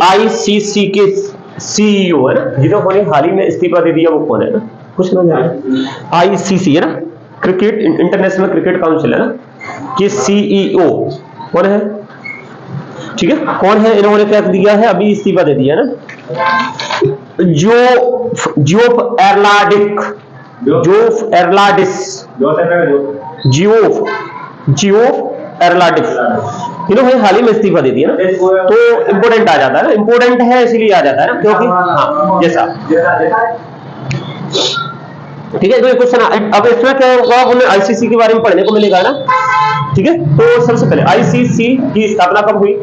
ICC के CEO है ना, जिन्होंने हाल ही में इस्तीफा दे दिया, वो कौन है ना, कुछ ना जाने। आईसीसी है ना, क्रिकेट इंटरनेशनल क्रिकेट काउंसिल है ना, कि सीईओ कौन है, ठीक है, कौन है, इन्होंने क्या दिया है, अभी इस्तीफा दे दिया है ना, जियोफ एरलाडिस, इन्होंने हाल ही में इस्तीफा दे दिया ना, तो इंपोर्टेंट आ जाता है ना, इंपोर्टेंट है इसलिए आ जाता है ना, क्योंकि हाँ जैसा, ठीक है। तो ये क्वेश्चन अब इसमें क्या होगा, उन्हें आईसीसी के बारे में पढ़ने को मिलेगा ना, ठीक है। तो सबसे पहले आईसीसी की स्थापना कब हुई,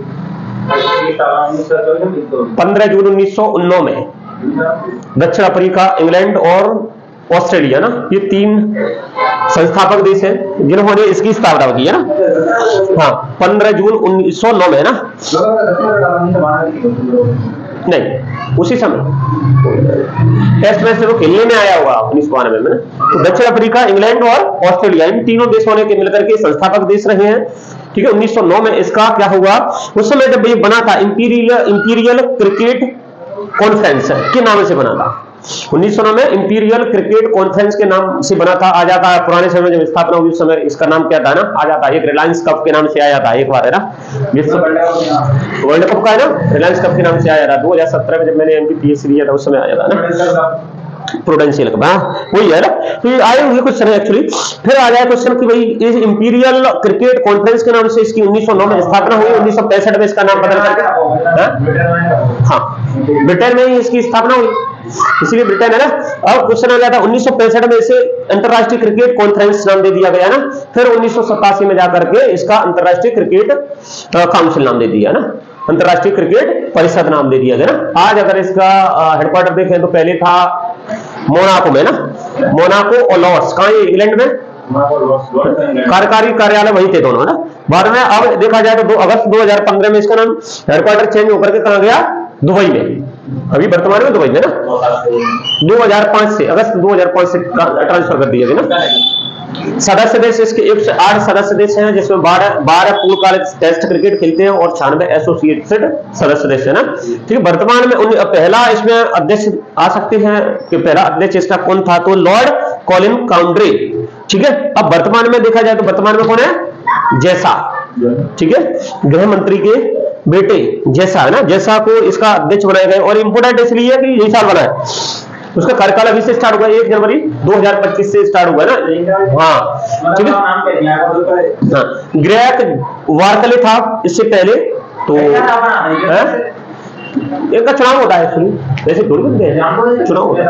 15 जून 1919 में, दक्षिण अफ्रीका, इंग्लैंड और ऑस्ट्रेलिया ना, ये 3 संस्थापक देश हैं जिन्होंने इसकी स्थापना की है ना। हाँ 15 जून 1909 में है ना, नहीं उसी समय टेस्ट मैच से वो खेलने में आया हुआ 1992 में ना। तो दक्षिण अफ्रीका, इंग्लैंड और ऑस्ट्रेलिया, इन तीनों देशों ने मिलकर के संस्थापक देश रहे हैं, ठीक है। 1909 में इसका क्या हुआ, उस समय जब ये बना था, इंपीरियल क्रिकेट कॉन्फ्रेंस के नाम से बना था। 1909 में इंपीरियल क्रिकेट कॉन्फ्रेंस के नाम से बना था। आ जाता है पुराने समय में जब स्थापना हुई उस समय इसका नाम क्या था ना, आ जाता है एक रिलायंस कप के नाम से आया था एक बार है ना, वर्ल्ड कप का है ना, रिलायंस कप के नाम से आया था। 2017 में जब मैंने एमपीपीएससी दिया था उस समय आया था ना, प्रूडेंशियल का वही है ना। तो ये आए हुए क्वेश्चन है एक्चुअली। फिर आ जाए क्वेश्चन कि भाई इस इंपीरियल क्रिकेट कॉन्फ्रेंस के नाम से इसकी 1909 में स्थापना हुई, 1965 में इसका नाम बदल करके हाँ ब्रिटेन में ही इसकी स्थापना हुई, इसीलिए ब्रिटेन है ना। अब क्वेश्चन आ जाता है 1965 में इसे अंतरराष्ट्रीय क्रिकेट कॉन्फ्रेंस नाम दे दिया गया ना, फिर 1987 में जाकर के इसका अंतरराष्ट्रीय क्रिकेट काउंसिल नाम दे दिया ना, अंतरराष्ट्रीय क्रिकेट परिषद नाम दे दिया गया ना। आज अगर इसका हेडक्वार्टर देखें तो पहले था मोनाको में ना, मोनाको और लॉर्ड्स, कहां है इंग्लैंड में, कार्यकारी कार्यालय वही थे दोनों ना। बाद में अब देखा जाए तो 2 अगस्त 2015 में इसका नाम हेडक्वार्टर चेंज होकर के कहां गया, दुबई में, अभी वर्तमान में दुबई में ना। 2005 से अगस्त 2005 से ट्रांसफर कर दिया गया ना। सदस्य देश इसके 108 सदस्य देश हैं, जिसमें 12 पूर्णकालिक टेस्ट क्रिकेट खेलते हैं और 96 एसोसिएटेड सदस्य देश है ना। ठीक है, वर्तमान में पहला इसमें अध्यक्ष आ सकते हैं कि पहला अध्यक्ष इसका कौन था, तो लॉर्ड कॉलिन काउंड्रे, ठीक है। अब वर्तमान में देखा जाए तो वर्तमान में कौन है, जैसा, ठीक है, गृह मंत्री के बेटे जैसा है ना, जैसा को इसका अध्यक्ष बनाया गया। और इंपोर्टेंट इसलिए है कि यही साल बना है, उसका कार्यकाल अभी से स्टार्ट हुआ, 1 जनवरी 2025 से स्टार्ट हुआ ना। हाँ ठीक है, ग्रेग वार्कले था इससे पहले, तो इनका चुनाव होता है एक्चुअली, वैसे थोड़ी चुनाव होता है।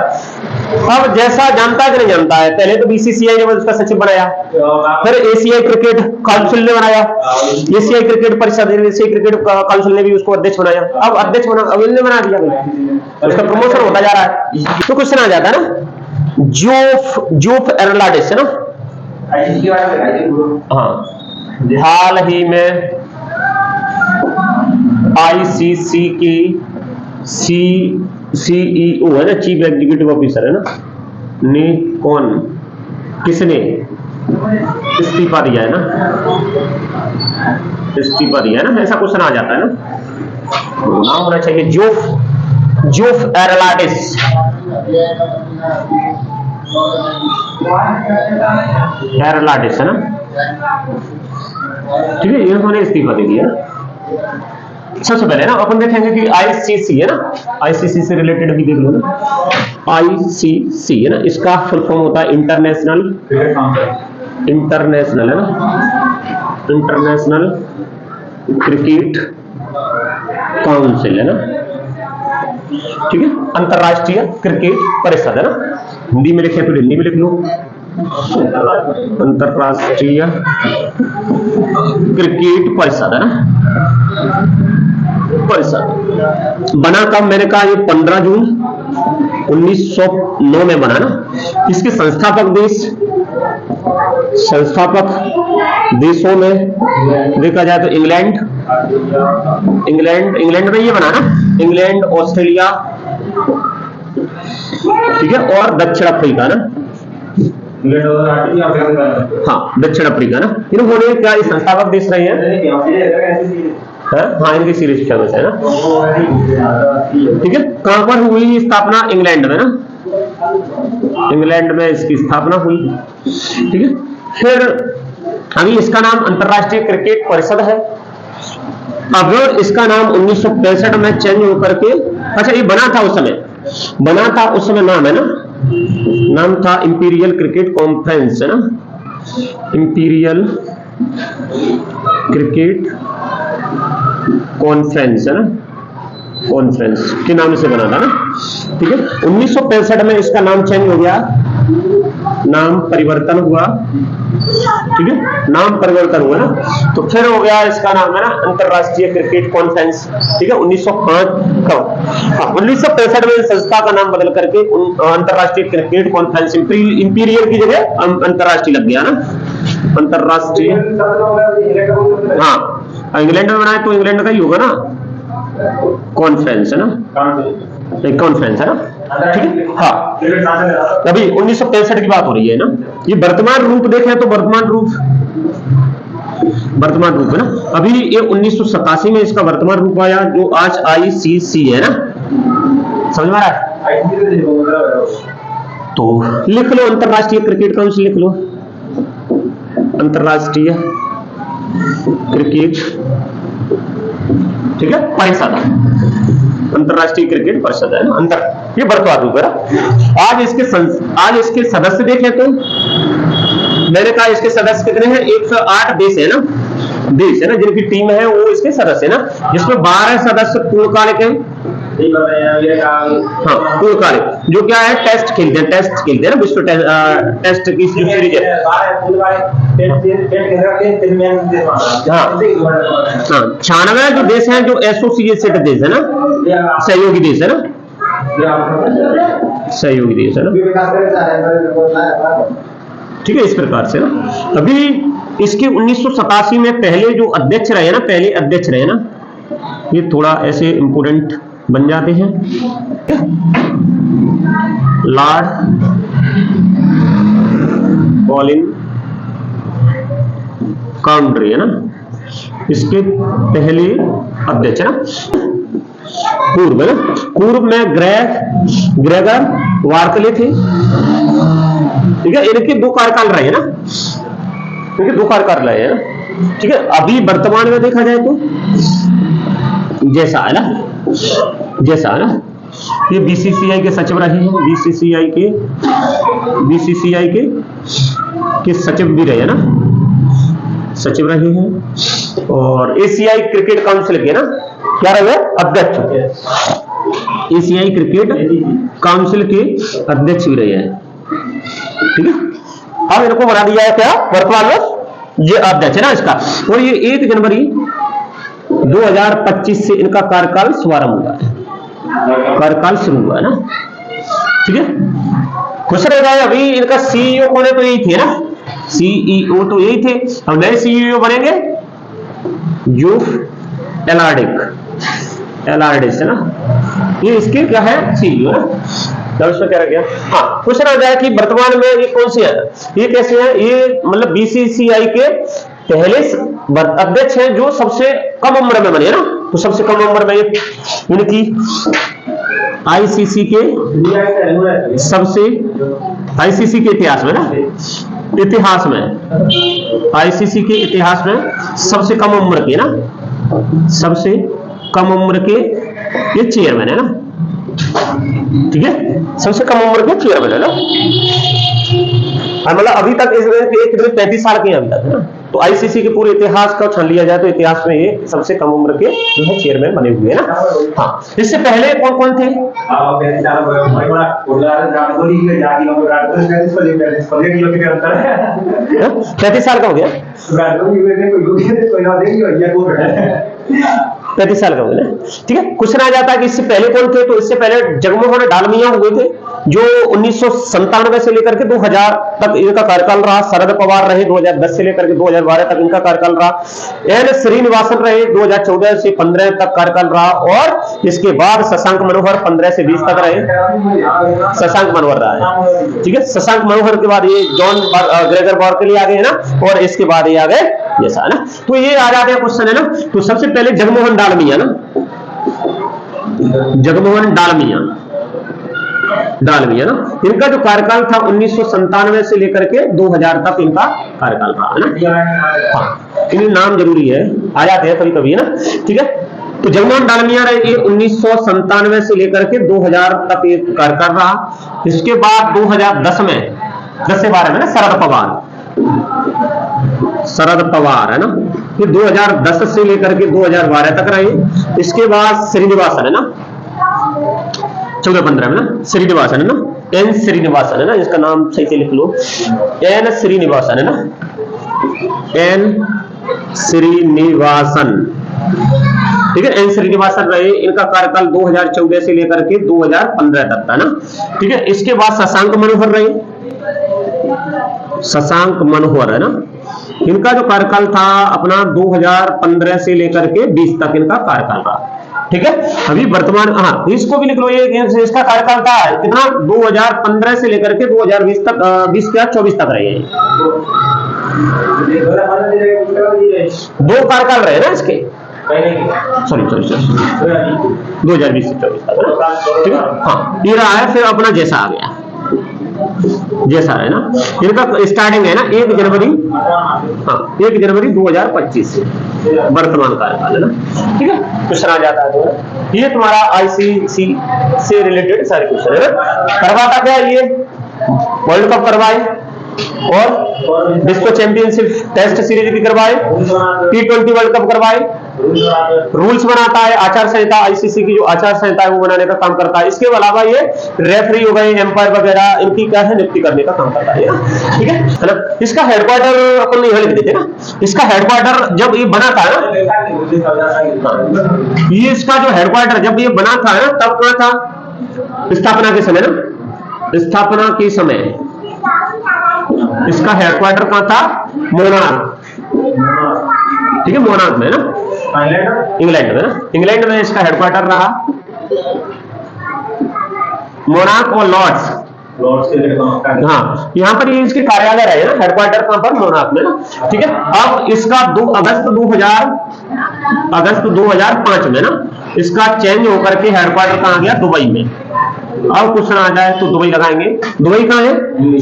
अब जैसा जानता है कि नहीं जानता है, पहले तो बीसीसीआई ने उसका सचिव बनाया, फिर एशियाई क्रिकेट काउंसिल ने बनाया, एशियाई क्रिकेट परिषद, एशियाई क्रिकेट काउंसिल ने भी उसको अध्यक्ष बनाया। अब अध्यक्ष बना, अब इन्होंने बना दिया भाई, उसका प्रमोशन होता जा रहा है। तो क्वेश्चन आ जाता है ना, जोफ एरलाडिस है ना, हाँ हाल ही में आईसीसी की सीईओ है ना, चीफ एग्जीक्यूटिव ऑफिसर है ना, ने कौन, किसने इस्तीफा दिया है ना, इस्तीफा दिया है ना, ऐसा क्वेश्चन आ जाता है ना, नाम होना चाहिए जोफ एरलाडिस, एरलाडिस है ना, ठीक है, इन्होंने इस्तीफा दे दिया। सबसे पहले ना अपन देखेंगे कि आईसीसी है ना, आईसीसी से रिलेटेड भी देख लो ना, आईसीसी है ना, इसका फुल फॉर्म होता है इंटरनेशनल है ना, इंटरनेशनल क्रिकेट काउंसिल है ना, ठीक है, अंतरराष्ट्रीय क्रिकेट परिषद है ना। हिंदी में लिखे तो हिंदी में लिख लो, अंतरराष्ट्रीय क्रिकेट परिषद है ना, परिषद बना कब, मैंने कहा ये 15 जून 1909 में बना ना। इसके संस्थापक देशों में देखा जाए तो इंग्लैंड में ये बना ना, इंग्लैंड, ऑस्ट्रेलिया, ठीक है, और दक्षिण अफ्रीका ना, हाँ दक्षिण अफ्रीका ना, इन्होंने क्या संस्थापक देश रहे हैं। हाँ इनकी सीरीज फेमस है ना। ठीक है, कहां पर हुई स्थापना? इंग्लैंड में ना, इंग्लैंड में इसकी स्थापना हुई। ठीक है, फिर अभी इसका नाम अंतरराष्ट्रीय क्रिकेट परिषद है। अब इसका नाम 1965 में चेंज होकर के, अच्छा ये बना था उस समय नाम है ना, नाम था इंपीरियल क्रिकेट कॉन्फ्रेंस है ना, इंपीरियल क्रिकेट कॉन्फ्रेंस है ना, कॉन्फ्रेंस के नाम से बना था ना। ठीक है, 1965 में इसका नाम चेंज हो गया, नाम परिवर्तन हुआ। ठीक है, नाम परिवर्तन हुआ ना, तो फिर हो गया इसका नाम है ना अंतरराष्ट्रीय क्रिकेट कॉन्फ्रेंस। ठीक है, 1965 में संस्था का नाम बदल करके अंतरराष्ट्रीय क्रिकेट कॉन्फ्रेंस, इंपीरियल की जगह अंतरराष्ट्रीय लग गया ना, अंतरराष्ट्रीय। हाँ, इंग्लैंड में बनाया तो इंग्लैंड का ही होगा ना, कॉन्फ्रेंस है ना, कॉन्फ्रेंस है ना। ठीक है, हाँ अभी 1965 की बात हो रही है ना। ये वर्तमान रूप देखें तो वर्तमान रूप है ना। अभी ये 1987 में इसका वर्तमान रूप आया, जो आज ICC है ना, समझ में आ रहा है? तो लिख लो अंतरराष्ट्रीय क्रिकेट काउंसिल, लिख लो अंतरराष्ट्रीय क्रिकेट, ठीक है, परिषद, अंतरराष्ट्रीय क्रिकेट परिषद है ना, ये वर्तमान रूप है। आज इसके सदस्य देखें तो मैंने कहा इसके सदस्य कितने हैं? 108 देश है ना, जिनकी टीम है वो इसके सदस्य है ना, जिसमें 12 सदस्य पूर्णकालिक हैं। हाँ पूर्णकालिक, जो क्या है टेस्ट खेलते हैं ना, विश्व टेस्ट की जो सीरीज है। हाँ 96 जो देश हैं जो एसोसिएटेड देश है ना, सहयोगी देश है ना, सहयोगी देश है ना। ठीक है, इस प्रकार से ना। अभी इसके 1987 में पहले जो अध्यक्ष रहे ना, ये थोड़ा ऐसे इंपोर्टेंट बन जाते हैं। लॉर्ड कॉलिन काउंट्री है ना, इसके पहले अध्यक्ष है ना, पूर्व में ग्रेगर वार्कले थे। ठीक है, इनके 2 कार्यकाल रहे ना, ठीक है। अभी वर्तमान में देखा जाए तो जैसा है ना, ये BCCI के सचिव रहे हैं, BCCI के सचिव भी रहे हैं ना, सचिव रहे हैं। और एशियाई क्रिकेट काउंसिल के ना क्या रहे? अध्यक्ष, एशियाई क्रिकेट काउंसिल के अध्यक्ष भी रहे हैं। ठीक है, अब इनको बना दिया है क्या वर्तमान में, ये अध्यक्ष है ना इसका। और ये 1 जनवरी 2025 से इनका कार्यकाल शुभारंभ हुआ है, कार्यकाल शुरू हुआ है ना। ठीक है, खुश रह जाए। अभी इनका CEO कौन है? तो यही थे ना, CEO तो यही थे। अब नए CEO बनेंगे यूफ एलार्डिस है ना, ये इसके क्या है CEO ना। उसमें क्या रह गया? हाँ, कुछ रह जाए कि वर्तमान में ये कौन से है, ये कैसे है? ये मतलब BCCI के पहले अध्यक्ष हैं जो सबसे कम उम्र में बने ना, तो सबसे कम उम्र में इनकी ICC के इतिहास में ना, ICC के इतिहास में सबसे कम उम्र के ना, सबसे कम उम्र के ये चेयरमैन है ना। ठीक है, सबसे कम उम्र के चेयरमैन है ना। मतलब अभी तक कितने 35 साल के अभी तक है ना। तो ICC के पूरे इतिहास का छान लिया जाए तो इतिहास में ये सबसे कम उम्र के जो है चेयरमैन बने हुए हैं ना। हाँ, इससे पहले कौन कौन थे? 35 साल का हो गया, 35 साल का हो गया। ठीक है, क्वेश्चन आ जाता है कि इससे पहले कौन थे? तो इससे पहले जगमोहन डालमिया हुए थे, जो 1997 से लेकर के 2000 तक इनका कार्यकाल रहा। शरद पवार रहे 2010 से लेकर के 2012 तक इनका कार्यकाल रहा। एन श्रीनिवासन रहे 2014 से 15 तक कार्यकाल रहा। और इसके बाद शशांक मनोहर 15 से 20 तक रहे, शशांक मनोहर रहा है। ठीक है, शशांक मनोहर के बाद ये जॉन ग्रेगर वार्कले आ गए ना, और इसके बाद ये आ गए जैसा है ना। तो ये आ जाते हैं क्वेश्चन है ना। तो सबसे पहले जगमोहन डालमिया ना, जगमोहन डालमिया ना, इनका जो कार्यकाल था 1997 से लेकर के 2000 तक इनका कार्यकाल रहा है ना। हाँ, इनके नाम जरूरी है, आ जाते हैं कभी कभी है ना। ठीक है, तो जगमोहन डालमिया ये 1997 से लेकर के 2000 तक ये कार्यकाल रहा। इसके बाद 2010 में 10 से 12 में ना शरद पवार है ना। फिर 2010 से लेकर के 2012 तक रहे। इसके बाद श्रीनिवासन है ना, 14-15 में ना श्रीनिवासन है ना, एन श्रीनिवासन है ना, इसका नाम सही से लिख लो, एन श्रीनिवासन है ना, एन श्रीनिवासन। ठीक है, एन श्रीनिवासन रहे। इनका कार्यकाल 2014 से लेकर के 2015 तक था ना। ठीक है, इसके बाद शशांक मनोहर रहे, शशांक मनोहर है ना, इनका जो कार्यकाल था अपना 2015 से लेकर के 20 तक इनका कार्यकाल रहा। ठीक है, अभी वर्तमान, हाँ इसको भी लिख लो, ये इसका कार्यकाल था कितना, 2015 से लेकर के 2020 तक, 2024 तक रहे हैं। 2 कार्यकाल रहे ना इसके, सॉरी 2020 से 24 तक। ठीक है, हाँ ये रहा है। फिर अपना जैसा आ गया, जैसा है ना, इनका स्टार्टिंग है ना 1 जनवरी, हाँ 1 जनवरी 2025 से वर्तमान कार्यकाल है ना। ठीक है, क्वेश्चन आ जाता है तो ये तुम्हारा आईसीसी से रिलेटेड सारे क्वेश्चन है ना। करवाता क्या ये, वर्ल्ड कप करवाए और विश्व चैंपियनशिप टेस्ट सीरीज भी करवाए, T20 वर्ल्ड कप करवाए, रूल्स बनाता है, आचार संहिता, आईसीसी की जो आचार संहिता है वो बनाने का काम करता है। इसके अलावा ये रेफरी हो गए, एम्पायर वगैरह, इनकी क्या है नियुक्ति करने का काम करता है ना। ठीक है, मतलब इसका हेडक्वार्टर अपन यहां लिख देते ना। इसका हेडक्वार्टर जब ये बना था ना, ये इसका जो हेडक्वार्टर जब ये बना था ना, तब कहां था, स्थापना के समय ना, स्थापना के समय इसका हेडक्वार्टर कहां था, मोनार्क। ठीक है, मोनार्क में ना, इंग्लैंड में ना, इंग्लैंड में इसका हेडक्वार्टर रहा। मोनार्क और लॉर्ड्स, हाँ यहाँ पर ये इसके कार्यालय रहे ना, हेडक्वार्टर कहां पर, मोनार्क में ना। ठीक है, अब इसका 2 अगस्त 2005 में ना इसका चेंज होकर के हेडक्वार्टर कहां गया, दुबई में। अब क्वेश्चन आ जाए तो दुबई लगाएंगे। दुबई कहां है,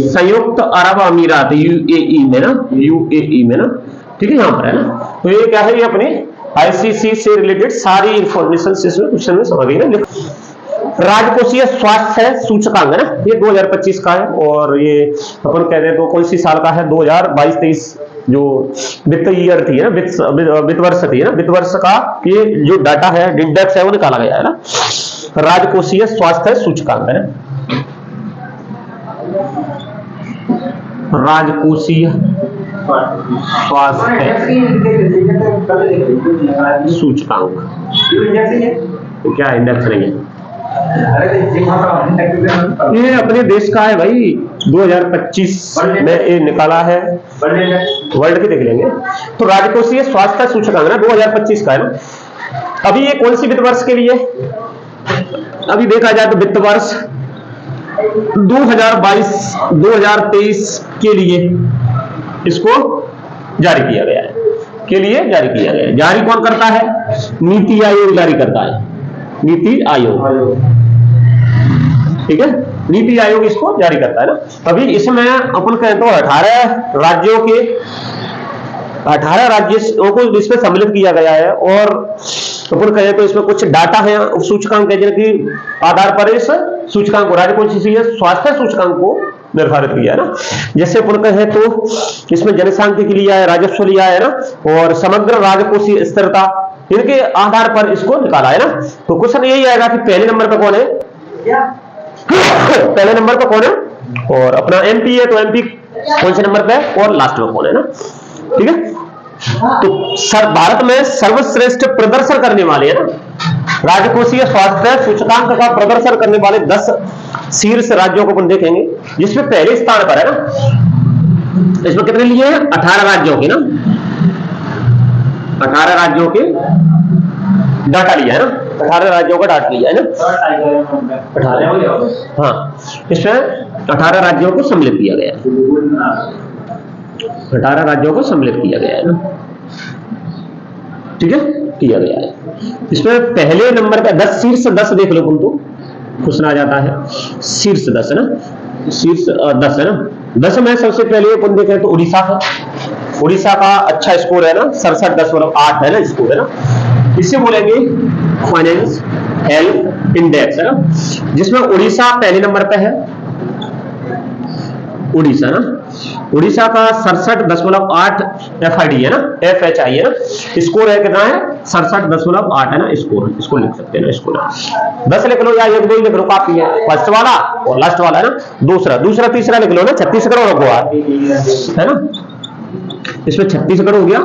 संयुक्त अरब अमीरात, यूएई में ना, यूएई में ना। ठीक है, यहां पर है ना। तो ये क्या है, ये अपने आईसीसी से रिलेटेड सारी इंफॉर्मेशन इसमें क्वेश्चन में समझ गई ना। राजकोषीय स्वास्थ्य सूचकांक है ना, ये 2025 का है। और ये अपन कहते हैं तो कौन सी साल का है, 2022-23 जो वित्त ईयर थी ना, वित्त वर्ष थी ना, वित्त वर्ष का ये जो डाटा है, इंडेक्स है, वो निकाला गया है ना। राजकोषीय स्वास्थ्य सूचकांक है, राजकोषीय स्वास्थ्य सूचकांक। क्या इंडेक्स नहीं है, ये अपने देश का है भाई, 2025 में ये निकाला है, वर्ल्ड की देख लेंगे। तो राजकोषीय स्वास्थ्य सूचकांक ना 2025 का है ना। अभी ये कौन सी वित्त वर्ष के लिए, अभी देखा जाए तो वित्त वर्ष 2022-2023 के लिए इसको जारी किया गया है, के लिए जारी किया गया है। जारी कौन करता है, नीति आयोग जारी करता है, नीति आयोग। ठीक है, नीति आयोग इसको जारी करता है ना। अभी इसमें अपन कहते तो 18 राज्यों के 18 राज्यों को इसमें सम्मिलित किया गया है। और अपन कहें तो इसमें कुछ डाटा है, सूचकांक है, जिनके आधार पर इस सूचकांक को, राजकोषीय स्वास्थ्य सूचकांक को निर्धारित किया है ना। जैसे अपन कहें तो इसमें जनसांख्यिकी लिया है, राजस्व लिया है ना, और समग्र राजकोषीय स्थिरता, इनके आधार पर इसको निकाला है ना। तो क्वेश्चन यही आएगा कि पहले नंबर पर कौन है, पहले नंबर पर कौन है, और अपना एमपी है तो एमपी कौन से नंबर पे, और लास्ट में कौन है ना। ठीक है, तो भारत में सर्वश्रेष्ठ प्रदर्शन करने वाले है ना, राजकोषीय स्वास्थ्य सूचकांक का प्रदर्शन करने वाले 10 शीर्ष राज्यों को अपन देखेंगे, जिसमें पहले स्थान पर है ना। इसमें कितने लिए हैं, 18 राज्यों के ना, 18 राज्यों के डाटा लिया है ना, 18 राज्यों का डाटा लिया है ना, 18, हाँ इसमें 18 राज्यों को सम्मिलित किया गया है, 18 राज्यों को सम्मिलित किया गया है ना। ठीक है, किया गया है। इसमें पहले नंबर पे 10 शीर्ष 10 देख लो तुम, तो क्वेश्चन आ जाता है शीर्ष 10 है ना, शीर्ष 10 है ना। 10 में सबसे पहले अपन देखें तो उड़ीसा है। उड़ीसा का अच्छा स्कोर है ना, 67.8 है ना स्कोर है ना। इसे बोलेंगे फाइनेंस हेल्थ इंडेक्स है ना, जिसमें उड़ीसा पहले नंबर पे है। उड़ीसा ना, उड़ीसा का 67.8 FID है ना, FHI है ना। स्कोर है कितना है, 67.8 है ना स्कोर, इसको लिख सकते हैं ना, स्कोर 10 लिख लो या 1 2 लिख लो, काफी है। फर्स्ट वाला और लास्ट वाला है ना, दूसरा तीसरा लिख लो ना। छत्तीसगढ़ और गोवा है ना, इसमें छत्तीसगढ़ हो गया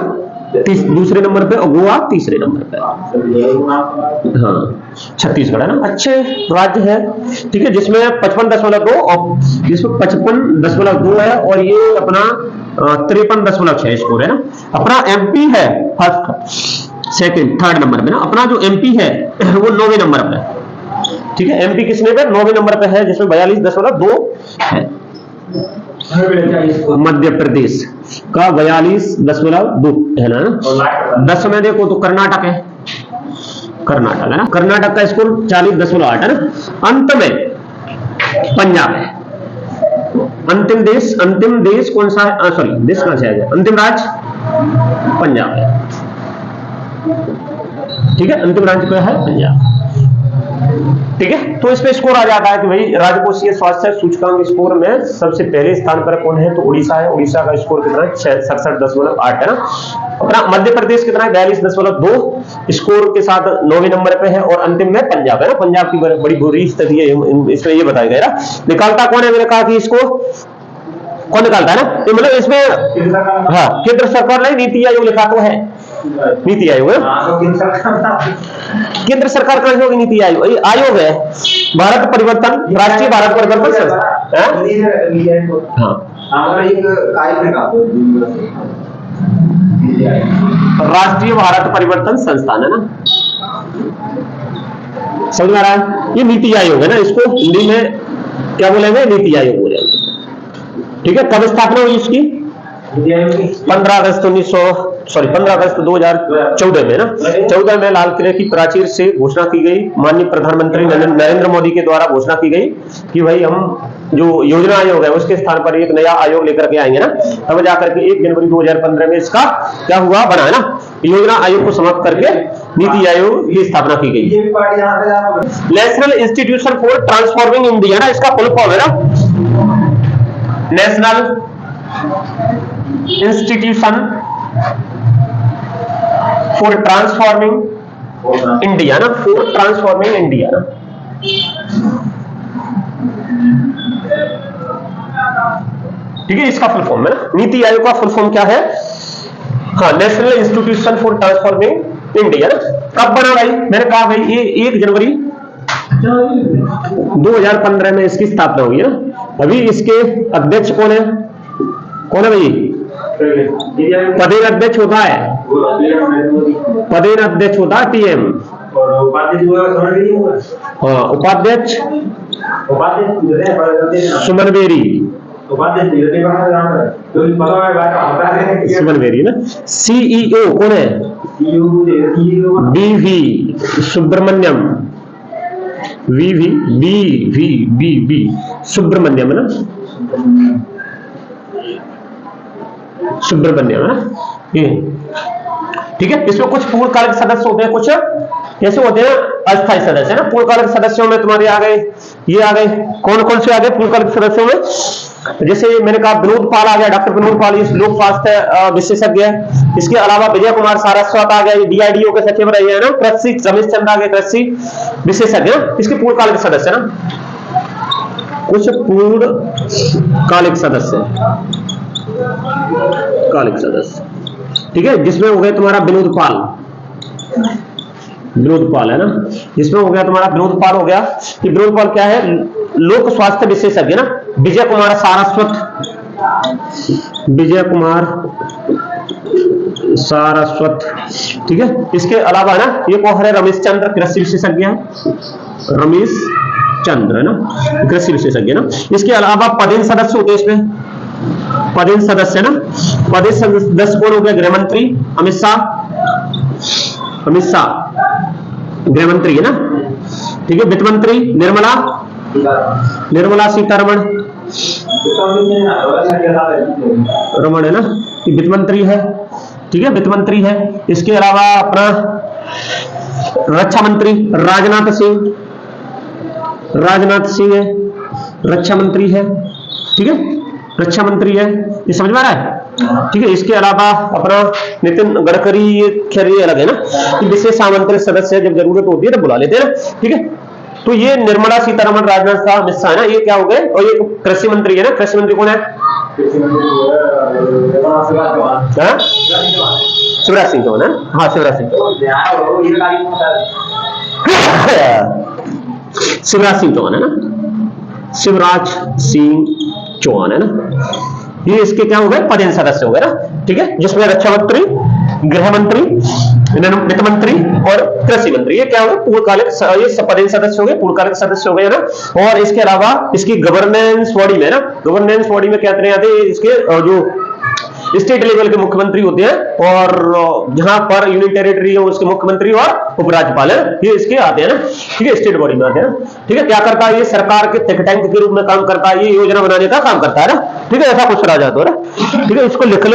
दूसरे नंबर पे और गोवा तीसरे नंबर पे। हाँ छत्तीसगढ़ है ना, अच्छे राज्य है, ठीक है, जिसमें 55.2 और जिसमें 55.2 है, और ये अपना 53.6 स्कोर है ना। अपना MP है फर्स्ट सेकंड थर्ड नंबर पे ना। अपना जो MP है वो 9वें नंबर पे, ठीक है। MP किसने पे 9वें नंबर पे है, जिसमें 42.2 है। मध्य प्रदेश का 42.2 है ना। 10 में देखो तो कर्नाटक है, कर्नाटक है ना, कर्नाटक का स्कोर 40.8 है ना। अंत में पंजाब है। अंतिम देश कौन सा है, सॉरी देश कहां से आ गया, अंतिम राज्य पंजाब है, ठीक है। अंतिम राज्य क्या है, पंजाब, ठीक है। तो इस पे स्कोर आ जाता है कि भाई राजकोषीय स्वास्थ्य सूचकांक स्कोर में सबसे पहले स्थान पर कौन है, तो उड़ीसा है। उड़ीसा का स्कोर कितना है, 67.8 है ना। अपना मध्य प्रदेश कितना है, 42.2 स्कोर के साथ 9वें नंबर पे है। और अंतिम में पंजाब है ना, पंजाब की बड़ी बुरी स्थिति है, इसमें ये बताया गया ना। निकालता कौन है, मैंने कहा कि इसको कौन निकालता है ना, मतलब इसमें हाँ केंद्र सरकार ने, नीति आयोग लिखा तो है, नीति आयोग है। केंद्र सरकार का होगी नीति आयोग है। भारत परिवर्तन, राष्ट्रीय भारत परिवर्तन संस्थान, राष्ट्रीय भारत परिवर्तन संस्थान है ना, समझ में आ रहा है। ये नीति आयोग है ना, इसको हिंदी में क्या बोलेंगे, नीति आयोग बोलेंगे, ठीक है। कब स्थापना हुई इसकी, 15 अगस्त 2014 में ना, 14 में लाल किले की प्राचीर से घोषणा की गई, माननीय प्रधानमंत्री नरेंद्र मोदी के द्वारा घोषणा की गई कि भाई हम जो योजना आयोग है उसके स्थान पर एक नया आयोग लेकर के आएंगे ना। तब जाकर के 1 जनवरी 2015 में इसका क्या हुआ, बना है ना। योजना आयोग को समाप्त करके नीति आयोग की स्थापना की गई। National institution for transforming India ना, इसका फुल फॉर्म है ना, national institution for transforming India ना, फॉर ट्रांसफॉर्मिंग इंडिया ना, ठीक है। इसका फुल फॉर्म है ना, नीति आयोग का फुल फॉर्म क्या है, हाँ national institution for transforming India ना। कब बना भाई, मैंने कहा भाई ये 1 जनवरी 2015 में इसकी स्थापना हुई है ना। अभी इसके अध्यक्ष कौन है, कौन है भाई, पदेन अध्यक्ष होता है, पदेन अध्यक्ष होता है TM, हाँ उपाध्यक्ष सुमन बेरी, सुमन बेरी ना। CEO कौन है, BV सुब्रमण्यम, BV सुब्रमण्यम है ना, सुब्रमण्यम है ना ये, ठीक है। इसमें कुछ पूर्णकालिक सदस्य होते हैं, कुछ कैसे होते हैं, अस्थायी सदस्य है ना। पूर्णकालिक सदस्यों में तुम्हारे आ गए, ये आ गए, कौन कौन से आ गए पूर्णकालिक सदस्यों में, जैसे मैंने कहा विनोद पाल आ गया, डॉक्टर विनोद पाल इस लोक स्वास्थ्य विशेषज्ञ है। इसके अलावा विजय कुमार सारस्वत आ गया, DRDO के सचिव रहे हैं ना। कृषि रमेश चंद्र आ गए, कृषि विशेषज्ञ, इसके पूर्णकालिक सदस्य ना, कुछ पूर्णकालिक सदस्य, कालिक सदस्य, ठीक है। जिसमें हो गया तुम्हारा विनोद पाल है ना, जिसमें हो गया तुम्हारा विनोद पाल हो गया। कि विनोद पाल क्या है, लोक स्वास्थ्य विशेषज्ञ ना। विजय कुमार सारस्वत, ठीक है। इसके अलावा ना ये कौन है, रमेश चंद्र कृषि विशेषज्ञ है, रमेश चंद्र है ना, कृषि विशेषज्ञ ना। इसके अलावा पदेन सदस्य होते हैं इसमें, पदेन सदस्य ना, पदेन सदस्य कौन हो गया, गृह मंत्री अमित शाह, अमित शाह गृह मंत्री है ना, ठीक है। वित्त मंत्री निर्मला सीतारमण रमण है ना, वित्त मंत्री है, ठीक है, वित्त मंत्री है। इसके अलावा अपना रक्षा मंत्री राजनाथ सिंह है, रक्षा मंत्री है, ठीक है, रक्षा मंत्री है, ये समझ में आ रहा है, ठीक है। इसके अलावा अपना नितिन गडकरी, ये खैर ये अलग है ना, कि विशेष आमंत्रित सदस्य जब जरूरत होती है तो बुला लेते हैं ना, ठीक है। तो ये निर्मला सीतारमण, राजनाथ शाह, अमित शाह है ना, ये क्या हो गए। और ये कृषि मंत्री है ना, कृषि मंत्री कौन है, शिवराज सिंह चौहान है, हाँ शिवराज सिंह चौहान है ना, शिवराज सिंह चौहान है ना, ये इसके क्या हो गए, पदेन सदस्य हो गए ना, ठीक है। जिसमें रक्षा मंत्री, गृह मंत्री, वित्त मंत्री और कृषि मंत्री, ये क्या हो गए पूर्णकालिक, ये सब पदेन सदस्य हो गए, पूर्णकालिक सदस्य हो गए ना। और इसके अलावा इसकी गवर्नेंस बॉडी में ना, गवर्नेंस बॉडी में क्या तरह आते हैं, इसके जो स्टेट लेवल के मुख्यमंत्री होते हैं, और जहां पर यूनियन टेरिटरी है उसके मुख्यमंत्री और उपराज्यपाल है, ये इसके आते हैं ना, ठीक है, स्टेट बॉडी में आते हैं ना, ठीक है। क्या करता है, ये सरकार के थिंक टैंक के रूप में काम करता है, ये योजना बनाने का काम करता है ना, ठीक है, ऐसा कुछ रह जाता है ना, ठीक है। इसको लिख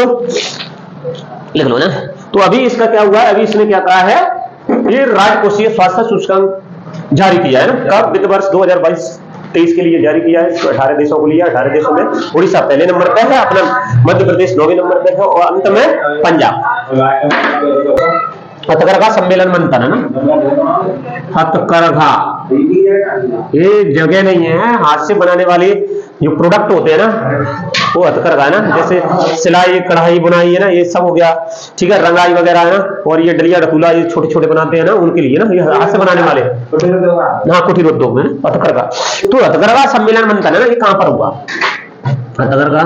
लो ना। तो अभी इसका क्या हुआ है, अभी इसने क्या कहा है, ये राजकोषीय स्वास्थ्य सूचकांक जारी किया है ना, कब, वित्त वर्ष 2022-23 के लिए जारी किया है। इसको 18 देशों को लिया, 18 देशों में उड़ीसा पहले नंबर पे है, अपना मध्य प्रदेश 9वें नंबर पे है, और अंत में पंजाब। हथकरघा सम्मेलन मंथन है ना, हथकरघा ये जगह नहीं है, हाथ से बनाने वाले जो प्रोडक्ट होते हैं ना वो हथकरघा है ना, जैसे सिलाई, कढ़ाई, बुनाई है ना, ये सब हो गया, ठीक है, रंगाई वगैरह है ना, और ये डलिया ढकूला ये छोटे छोटे बनाते हैं ना, उनके लिए ना, ये हाथ से बनाने वाले, हाँ, कुटीर उद्योग में हथकरघा। तो हथकरघा सम्मेलन मंथन है ना, ये कहां पर हुआ, हथकरघा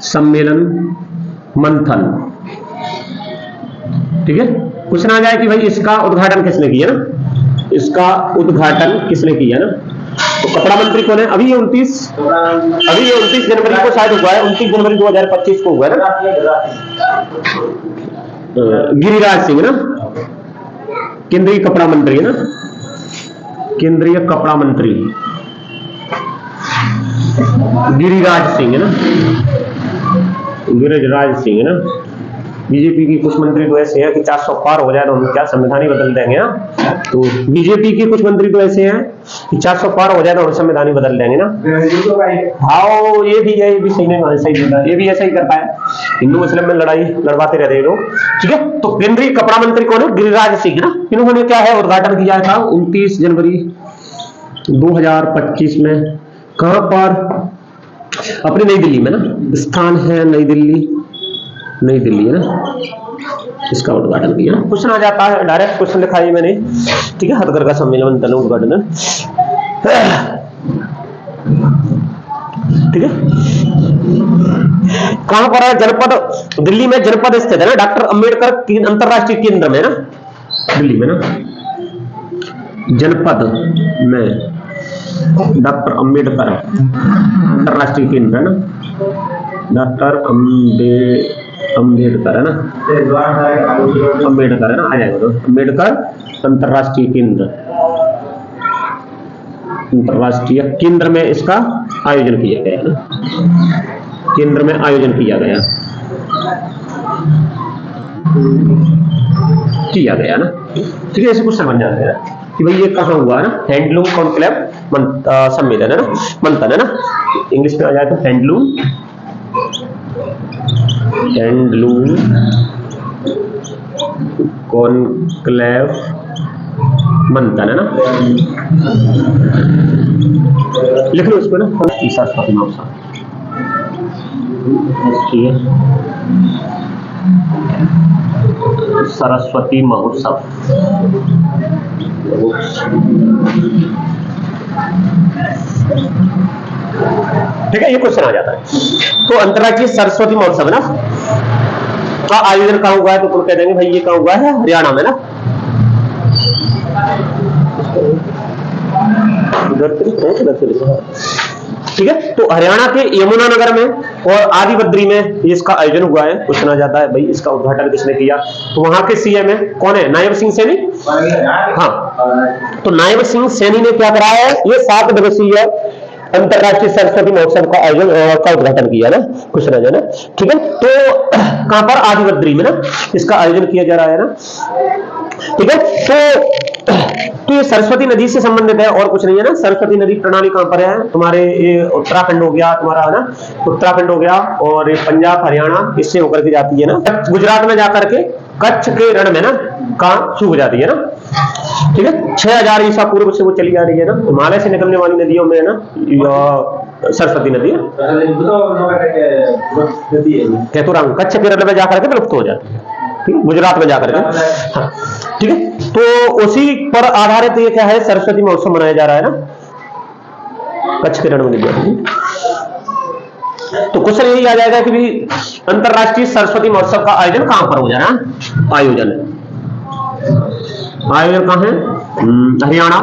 सम्मेलन मंथन, ठीक है। पूछना जाए कि भाई इसका उद्घाटन किसने किया ना, इसका उद्घाटन किसने किया ना, तो कपड़ा मंत्री कौन है, अभी ये 29 जनवरी को शायद हुआ है, 29 जनवरी 2025 को हुआ है ना, गिरिराज सिंह ना, केंद्रीय कपड़ा मंत्री है ना, केंद्रीय कपड़ा मंत्री गिरिराज सिंह है ना, गिरिराज सिंह है ना। बीजेपी की कुछ मंत्री तो ऐसे हैं कि 400 पार हो जाए तो हम क्या संविधान ही बदल देंगे ना, तो बीजेपी के कुछ मंत्री तो ऐसे हैं कि 400 पार हो जाए तो हम संविधान ही बदल देंगे ना। हाँ, ये भी है, ये भी सही नहीं, सही होता है, ये भी ऐसा ही करता है, हिंदू मुस्लिम में लड़ाई लड़वाते रहते हैं लोग, ठीक है। तो केंद्रीय कपड़ा मंत्री कौन है, गिरिराज सिंह ना, इन्होंने क्या है उद्घाटन किया था 29 जनवरी 2025 में, कहां पर, अपनी नई दिल्ली में ना, स्थान है नई दिल्ली है ना, इसका उद्घाटन किया। क्वेश्चन आ जाता है, डायरेक्ट क्वेश्चन लिखा है मैंने, ठीक है, हथकरघा सम्मेलन मंथन उद्घाटन, ठीक है। कहां पर है, जनपद, दिल्ली में जनपद स्थित है ना, डॉक्टर अंबेडकर अंतरराष्ट्रीय केंद्र में ना, दिल्ली में ना, जनपद में डॉक्टर अंबेडकर अंतरराष्ट्रीय केंद्र है ना, डॉक्टर अंबेडकर है ना, अंबेडकर है ना, आ जाएगा तो अंबेडकर अंतरराष्ट्रीय केंद्र, अंतरराष्ट्रीय केंद्र में इसका आयोजन किया गया है ना, केंद्र में आयोजन किया गया ना, ठीक है। ऐसे कुछ समझ जाते हैं कि भाई ये कहाँ हुआ है ना, हैंडलूम कॉन्क्लेव सम्मेलन है ना, मंथन है ना, इंग्लिश में आ जाए तो हैंडलूम कॉन्क्लेव मंथन है ना, लिख लो इसको ना, सरस्वती महोत्सव, ठीक है, ये क्वेश्चन आ जाता है। तो अंतर्राष्ट्रीय सरस्वती महोत्सव ना का आयोजन कहाँ हुआ है, तो तुम कह देंगे भाई ये कहाँ हुआ है, हरियाणा में ना, ठीक है। तो हरियाणा के यमुनानगर में और आदि बद्री में इसका आयोजन हुआ है। पूछना जाता है भाई इसका उद्घाटन किसने किया, तो वहां के सीएम है कौन है, नायब सिंह सैनी। हाँ, तो नायब सिंह सैनी ने क्या कराया है, ये 7 दिवसीय अंतरराष्ट्रीय सरस्वती महोत्सव का आयोजन का उद्घाटन किया ना, कुछ ना जाना, ठीक है। तो कहां पर, आदि बद्री में ना इसका आयोजन किया जा रहा है ना, ठीक है। तो ये सरस्वती नदी से संबंधित है और कुछ नहीं है ना। सरस्वती नदी प्रणाली कहां पर है, तुम्हारे ये उत्तराखंड हो गया तुम्हारा, है ना, उत्तराखंड हो गया, और ये पंजाब हरियाणा इससे होकर के जाती है ना, गुजरात में जाकर के कच्छ के रण में ना कहां सूख जाती है ना, ठीक है। 6000 ईसा पूर्व से वो चली जा रही है ना, हिमालय से निकलने वाली नदियों में है ना सरस्वती नदी है, केतुरंग कच्छ के रण में जाकर के विलुप्त हो जाती है, ठीक है, गुजरात में जाकर के। हाँ, ठीक है। तो उसी पर आधारित ये क्या है, सरस्वती महोत्सव मनाया जा रहा है ना, कच्छ के रण में नदी। तो क्वेश्चन यही आ जाएगा कि भी अंतरराष्ट्रीय सरस्वती महोत्सव का आयोजन कहां पर हो जा रहा है, आयोजन कहां है, हरियाणा,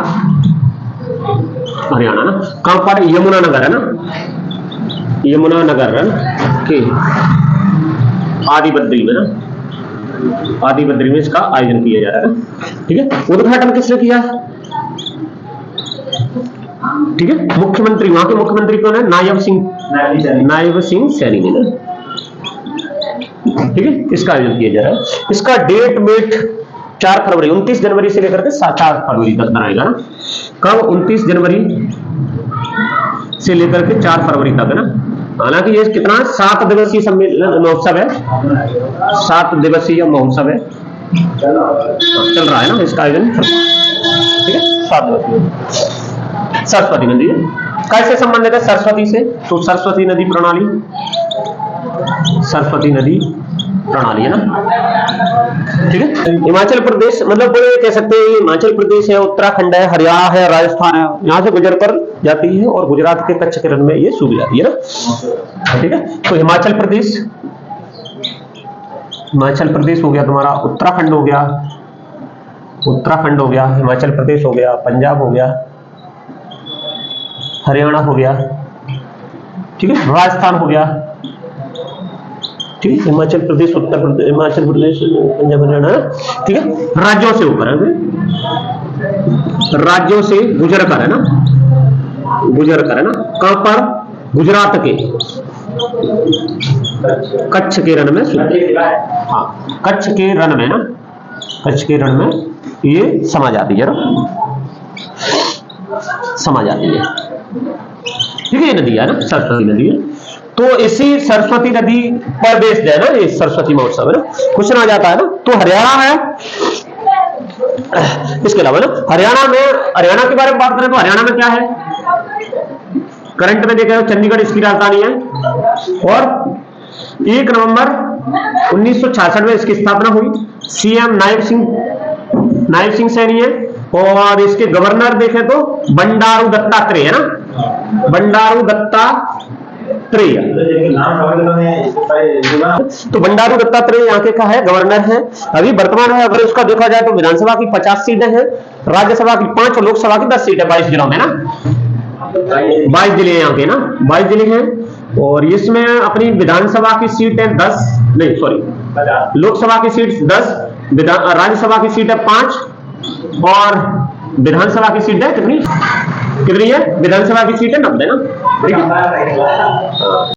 हरियाणा ना, कहां पर, यमुनानगर है ना, यमुनानगर है ना के आदि बद्री में ना, आदि बद्री में इसका आयोजन किया जा रहा है, ठीक है। उद्घाटन किसने किया, ठीक है, मुख्यमंत्री, वहां के मुख्यमंत्री कौन है, नायब सिंह सैनी ने ना, ठीक है। इसका आयोजन किया जा रहा है। इसका डेट मेट 4 फरवरी, 29 जनवरी से लेकर के 4 फरवरी तक रहेगा ना, कब, 29 जनवरी से लेकर के 4 फरवरी तक है ना। हालांकि ये कितना 7 दिवसीय सम्मेलन महोत्सव है, 7 दिवसीय महोत्सव है, चल रहा है ना इसका आयोजन, ठीक है। 7 दिवसीय सरस्वती नदी है, कैसे संबंधित है सरस्वती से, तो सरस्वती नदी प्रणाली, सरस्वती नदी प्रणाली है ना, ठीक है। हिमाचल प्रदेश, मतलब पूरे कह सकते हैं हिमाचल प्रदेश है, उत्तराखंड है, हरियाणा है, राजस्थान है, यहां से गुजर कर जाती है और गुजरात के कच्छ के रण में ये सूख जाती है ना, ठीक है। तो हिमाचल प्रदेश हो गया तुम्हारा, उत्तराखंड हो गया, हिमाचल प्रदेश हो गया, पंजाब हो गया, हरियाणा हो गया, ठीक है, राजस्थान हो गया, ठीक है, हिमाचल प्रदेश, उत्तर प्रदेश, हिमाचल प्रदेश, पंजाब, हरियाणा, ठीक है। राज्यों से ऊपर है, राज्यों से गुजर कर है ना, कहां पर, गुजरात के कच्छ के रण में, हाँ, कच्छ के रण में ना, कच्छ के रण में ये समा जाती है ना, समा जाती है, ठीक है। ये नदी है ना, सरस्वती नदी है। तो इसी सरस्वती नदी पर बेस्ड है ना ये सरस्वती महोत्सव है ना। क्वेश्चन आ जाता है ना, तो हरियाणा है, इसके अलावा ना हरियाणा के बारे में बात करें तो हरियाणा में क्या है, करंट में देखा चंडीगढ़ इसकी राजधानी है, और 1 नवंबर 1966 में इसकी स्थापना हुई। सीएम नायब सिंह सैनी है, और इसके गवर्नर देखें तो बंडारू दत्तात्रेय है ना, बंडारू दत्तात्रेय, तो बंडारू दत्तात्रेय यहाँ के का है, गवर्नर है। अभी वर्तमान में अगर उसका देखा जाए तो विधानसभा की 50 सीटें हैं, राज्यसभा की 5 और लोकसभा की 10 सीटें 22 जिलों में ना, 22 जिले यहाँ के ना, 22 जिले हैं। और इसमें अपनी विधानसभा की सीटें 10, नहीं सॉरी, लोकसभा की सीट 10, राज्यसभा की सीट है 5, और विधानसभा की सीट है कितनी है, विधानसभा की सीट है 90 ना, ठीक है।